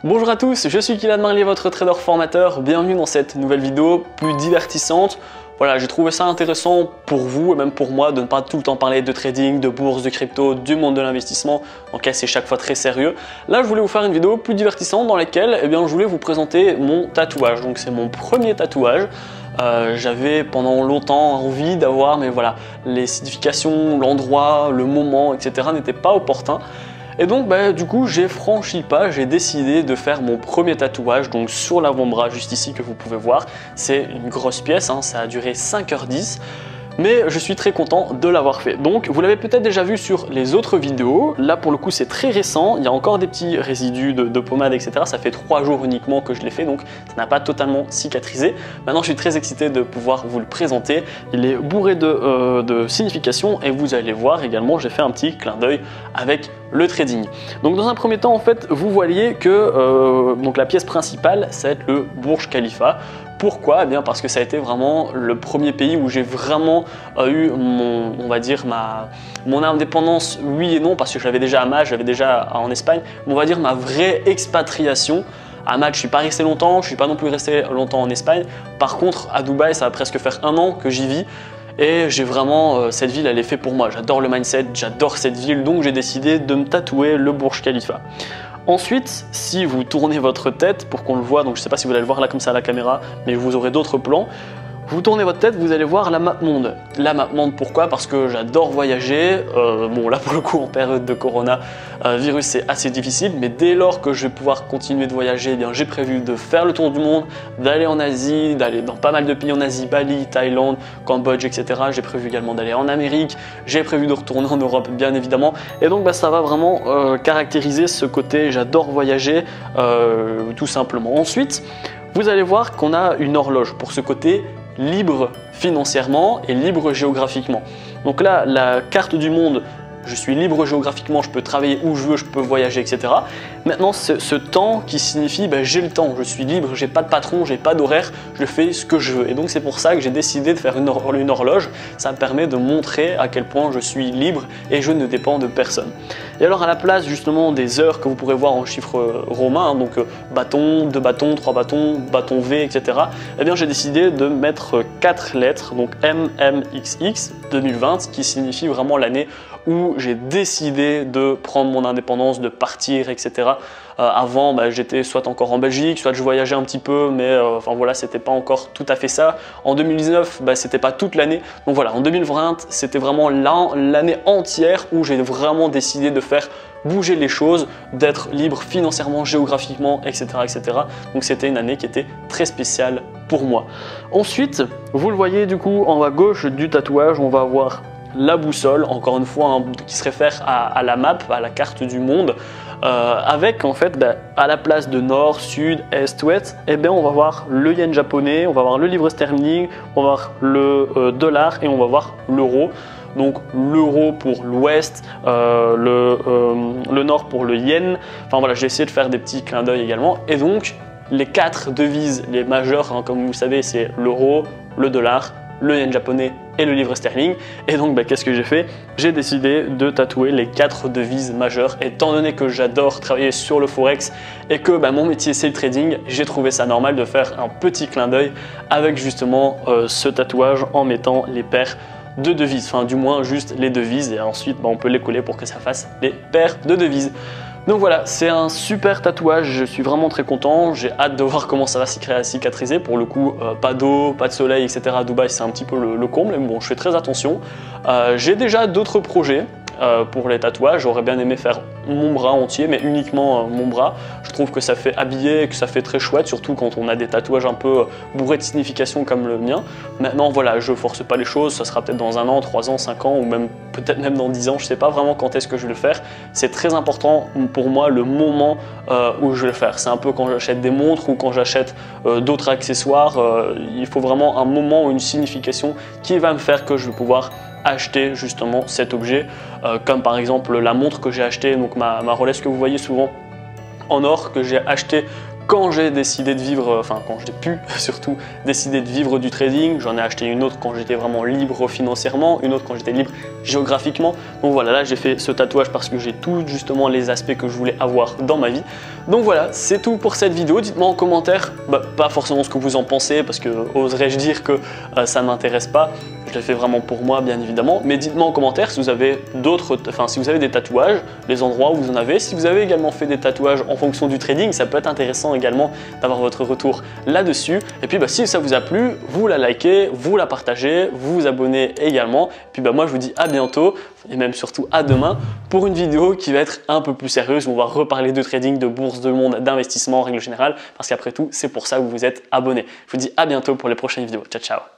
Bonjour à tous, je suis Kylian Marlier, votre trader formateur. Bienvenue dans cette nouvelle vidéo plus divertissante. Voilà, j'ai trouvé ça intéressant pour vous et même pour moi de ne pas tout le temps parler de trading, de bourse, de crypto, du monde de l'investissement, dans lequel c'est chaque fois très sérieux. Là, je voulais vous faire une vidéo plus divertissante dans laquelle je voulais vous présenter mon tatouage. Donc c'est mon premier tatouage. J'avais pendant longtemps envie d'avoir, mais voilà, les significations, l'endroit, le moment, etc. n'étaient pas opportuns. Et donc du coup j'ai franchi le pas, j'ai décidé de faire mon premier tatouage donc sur l'avant-bras juste ici que vous pouvez voir. C'est une grosse pièce, hein, ça a duré 5h10. Mais je suis très content de l'avoir fait. Donc vous l'avez peut-être déjà vu sur les autres vidéos. Là pour le coup c'est très récent, il y a encore des petits résidus de pommade etc. Ça fait 3 jours uniquement que je l'ai fait, donc ça n'a pas totalement cicatrisé. Maintenant je suis très excité de pouvoir vous le présenter. Il est bourré de significations et vous allez voir également, j'ai fait un petit clin d'œil avec le trading. Donc dans un premier temps en fait vous voyez que donc la pièce principale ça va être le Burj Khalifa. Pourquoi? Eh bien parce que ça a été vraiment le premier pays où j'ai vraiment eu on va dire mon indépendance, oui et non, parce que je l'avais déjà à Madrid, j'avais déjà en Espagne, mais on va dire ma vraie expatriation. À Madrid, je ne suis pas resté longtemps, je ne suis pas non plus resté longtemps en Espagne. Par contre, à Dubaï, ça va presque faire 1 an que j'y vis. Et j'ai vraiment, cette ville, elle est faite pour moi. J'adore le mindset, j'adore cette ville, donc j'ai décidé de me tatouer le Burj Khalifa. Ensuite, si vous tournez votre tête pour qu'on le voit, donc je ne sais pas si vous allez le voir là comme ça à la caméra, mais vous aurez d'autres plans. Vous tournez votre tête, vous allez voir la map monde. La map monde, pourquoi? Parce que j'adore voyager. Bon, là pour le coup, en période de corona virus, c'est assez difficile. Mais dès lors que je vais pouvoir continuer de voyager, eh bien j'ai prévu de faire le tour du monde, d'aller en Asie, d'aller dans pas mal de pays en Asie, Bali, Thaïlande, Cambodge, etc. J'ai prévu également d'aller en Amérique. J'ai prévu de retourner en Europe, bien évidemment. Et donc, ça va vraiment caractériser ce côté j'adore voyager, tout simplement. Ensuite, vous allez voir qu'on a une horloge pour ce côté libre financièrement et libre géographiquement. Donc là, la carte du monde, je suis libre géographiquement, je peux travailler où je veux, je peux voyager, etc. Maintenant, ce temps qui signifie j'ai le temps, je suis libre, j'ai pas de patron, j'ai pas d'horaire, je fais ce que je veux. Et donc c'est pour ça que j'ai décidé de faire une horloge. Ça me permet de montrer à quel point je suis libre et je ne dépends de personne. Et alors à la place justement des heures que vous pourrez voir en chiffres romains, donc bâton, 2 bâtons, 3 bâtons, bâton V, etc. Eh bien j'ai décidé de mettre 4 lettres, donc MMXX 2020, qui signifie vraiment l'année où j'ai décidé de prendre mon indépendance, de partir, etc. Avant, j'étais soit encore en Belgique, soit je voyageais un petit peu, mais enfin voilà, c'était pas encore tout à fait ça. En 2019, c'était pas toute l'année. Donc voilà, en 2020, c'était vraiment l'année entière où j'ai vraiment décidé de faire bouger les choses, d'être libre financièrement, géographiquement, etc., etc. Donc c'était une année qui était très spéciale pour moi. Ensuite, vous le voyez du coup en haut à gauche du tatouage, on va avoir la boussole, encore une fois, qui se réfère à la map, à la carte du monde, avec en fait à la place de nord, sud, est, ouest, on va voir le yen japonais, on va voir le livre sterling, on va voir le dollar et on va voir l'euro. Donc l'euro pour l'ouest, le nord pour le yen. Enfin voilà, j'ai essayé de faire des petits clins d'œil également. Et donc les 4 devises, les majeures, hein, comme vous savez, c'est l'euro, le dollar, le yen japonais et le livre sterling. Et donc qu'est-ce que j'ai fait? J'ai décidé de tatouer les 4 devises majeures. Étant donné que j'adore travailler sur le forex et que mon métier c'est le trading, j'ai trouvé ça normal de faire un petit clin d'œil avec justement ce tatouage en mettant les paires de devises, enfin du moins juste les devises, et ensuite on peut les coller pour que ça fasse les paires de devises. Donc voilà, c'est un super tatouage, je suis vraiment très content, j'ai hâte de voir comment ça va cicatriser. Pour le coup, pas d'eau, pas de soleil, etc. à Dubaï, c'est un petit peu le comble, mais bon, je fais très attention. J'ai déjà d'autres projets pour les tatouages, j'aurais bien aimé faire mon bras entier, mais uniquement mon bras. Je trouve que ça fait habiller et que ça fait très chouette, surtout quand on a des tatouages un peu bourrés de signification comme le mien. Maintenant voilà, je force pas les choses, ça sera peut-être dans 1 an, 3 ans, 5 ans, ou même peut-être même dans 10 ans, je sais pas vraiment quand est-ce que je vais le faire. C'est très important pour moi le moment où je vais le faire. C'est un peu quand j'achète des montres ou quand j'achète d'autres accessoires, il faut vraiment un moment ou une signification qui va me faire que je vais pouvoir acheter justement cet objet, comme par exemple la montre que j'ai achetée, donc ma Rolex que vous voyez souvent en or que j'ai acheté quand j'ai décidé de vivre, enfin quand j'ai pu surtout décider de vivre du trading. J'en ai acheté une autre quand j'étais vraiment libre financièrement, une autre quand j'étais libre géographiquement. Donc voilà, là j'ai fait ce tatouage parce que j'ai tous justement les aspects que je voulais avoir dans ma vie. Donc voilà, c'est tout pour cette vidéo. Dites-moi en commentaire, pas forcément ce que vous en pensez, parce que oserais-je dire que ça ne m'intéresse pas. Je l'ai fait vraiment pour moi, bien évidemment. Mais dites-moi en commentaire si vous avez si vous avez des tatouages, les endroits où vous en avez. Si vous avez également fait des tatouages en fonction du trading, ça peut être intéressant également d'avoir votre retour là-dessus. Et puis si ça vous a plu, vous la likez, vous la partagez, vous vous abonnez également. Et puis moi je vous dis à bientôt et même surtout à demain pour une vidéo qui va être un peu plus sérieuse où on va reparler de trading, de bourse, de monde, d'investissement en règle générale, parce qu'après tout c'est pour ça que vous vous êtes abonné. Je vous dis à bientôt pour les prochaines vidéos. Ciao ciao.